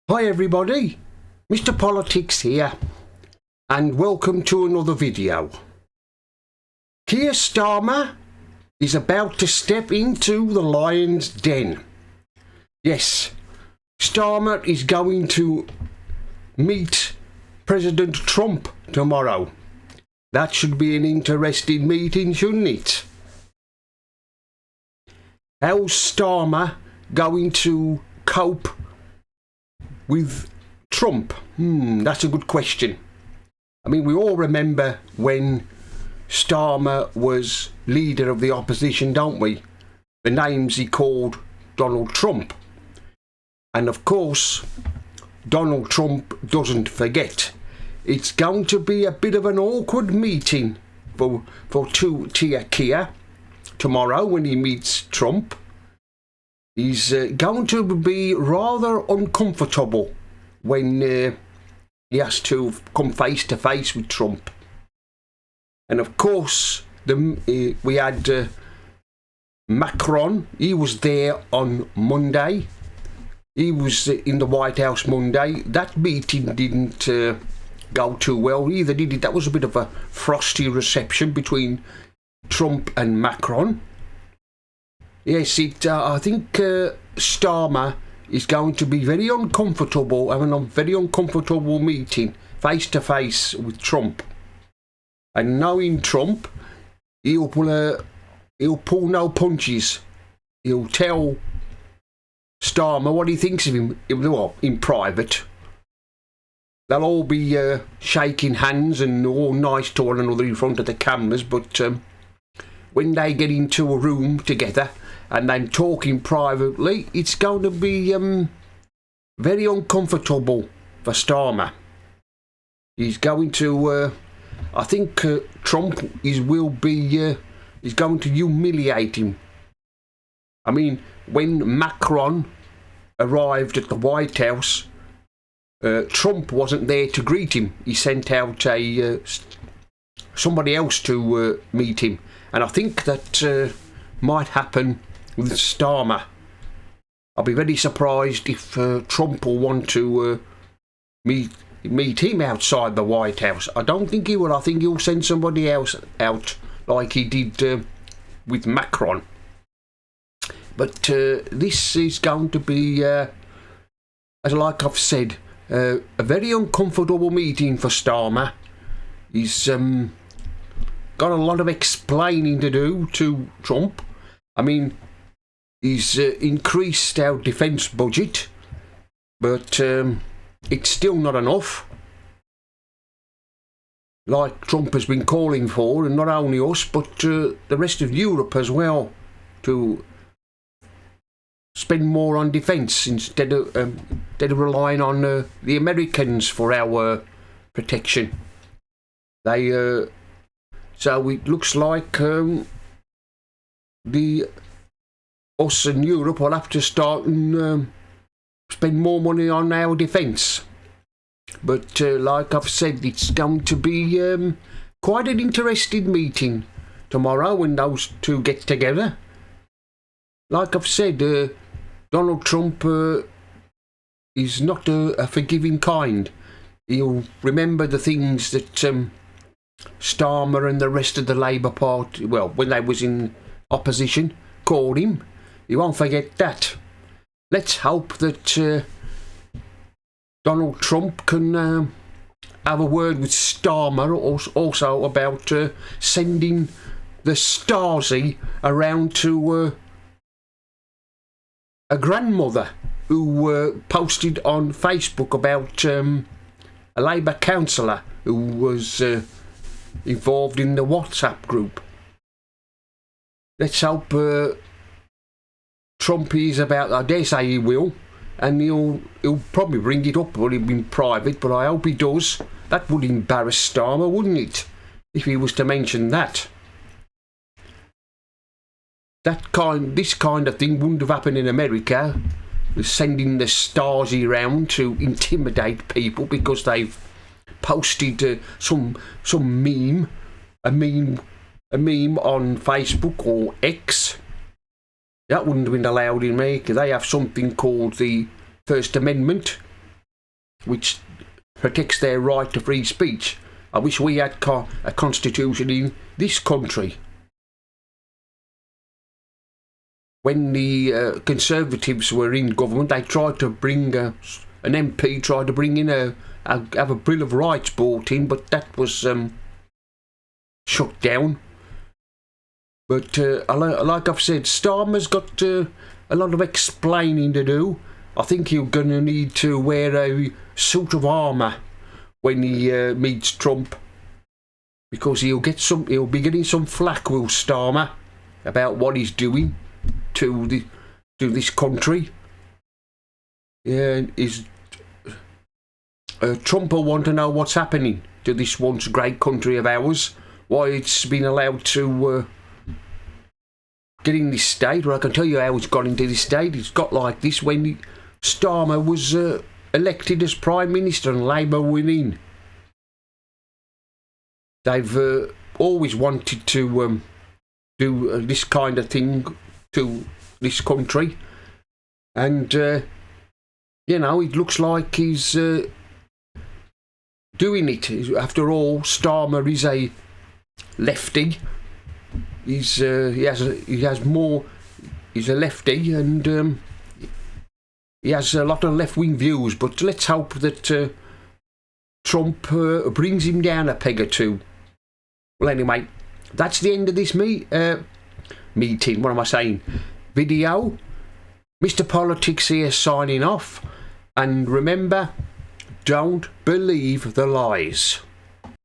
Hi everybody, Mr. Politics here, and welcome to another video. Keir Starmer is about to step into the lion's den. Yes, Starmer is going to meet President Trump tomorrow. That should be an interesting meeting, shouldn't it? How's Starmer going to cope with Trump? That's a good question. I mean, we all remember when Starmer was leader of the opposition, don't we? The names he called Donald Trump. And of course, Donald Trump doesn't forget. It's going to be a bit of an awkward meeting for Keir tomorrow when he meets Trump. He's going to be rather uncomfortable when he has to come face to face with Trump. And of course, we had Macron. He was there on Monday. He was in the White House Monday. That meeting didn't go too well either, did it? That was a bit of a frosty reception between Trump and Macron. Yes, I think Starmer is going to be very uncomfortable, having a very uncomfortable meeting face to face with Trump. And knowing Trump, he'll pull no punches. He'll tell Starmer what he thinks of him in private. They'll all be shaking hands and all nice to one another in front of the cameras, but when they get into a room together and then talking privately, it's going to be very uncomfortable for Starmer. He's going to, I think Trump is going to humiliate him. I mean, when Macron arrived at the White House, Trump wasn't there to greet him. He sent out somebody else to meet him. And I think that might happen with Starmer. I'll be very surprised if Trump will want to meet him outside the White House. I don't think he will. I think he'll send somebody else out like he did with Macron. But this is going to be, like I've said, a very uncomfortable meeting for Starmer. He's got a lot of explaining to do to Trump. I mean, he's increased our defence budget, but it's still not enough, like Trump has been calling for, and not only us, but the rest of Europe as well, to spend more on defence instead of relying on the Americans for our protection. So it looks like us and Europe will have to start and spend more money on our defence. But like I've said, it's going to be quite an interesting meeting tomorrow when those two get together. Like I've said, Donald Trump is not a forgiving kind. He'll remember the things that Starmer and the rest of the Labour Party, well, when they was in opposition, called him. He won't forget that. Let's hope that Donald Trump can have a word with Starmer also about sending the Stasi around to a grandmother who posted on Facebook about a Labour councillor who was involved in the WhatsApp group. Let's hope Trump is about, I dare say he will, and he'll probably bring it up, but it'll be in private, but I hope he does. That would embarrass Starmer, wouldn't it, if he was to mention that? This kind of thing wouldn't have happened in America, sending the Stasi round to intimidate people because they've posted some meme, a meme on Facebook or X. That wouldn't have been allowed in America. They have something called the First Amendment, which protects their right to free speech. I wish we had a constitution in this country. When the Conservatives were in government, they tried to bring an MP tried to bring in have a Bill of Rights brought in, but that was shut down. But like I've said, Starmer's got a lot of explaining to do. I think you're going to need to wear a suit of armour when he meets Trump, because he'll be getting some flack, will Starmer, about what he's doing to this country. Yeah, Trump will want to know what's happening to this once great country of ours, why it's been allowed to get in this state. Well, I can tell you how it's got into this state. It's got like this when Starmer was elected as Prime Minister and Labour went in. They've always wanted to do this kind of thing to this country, and you know, it looks like he's doing it. After all, Starmer is a lefty. He's a lefty, and he has a lot of left-wing views. But let's hope that Trump brings him down a peg or two. Well, anyway, that's the end of this meeting. What am I saying? Video. Mr. Politics here signing off. And remember, don't believe the lies.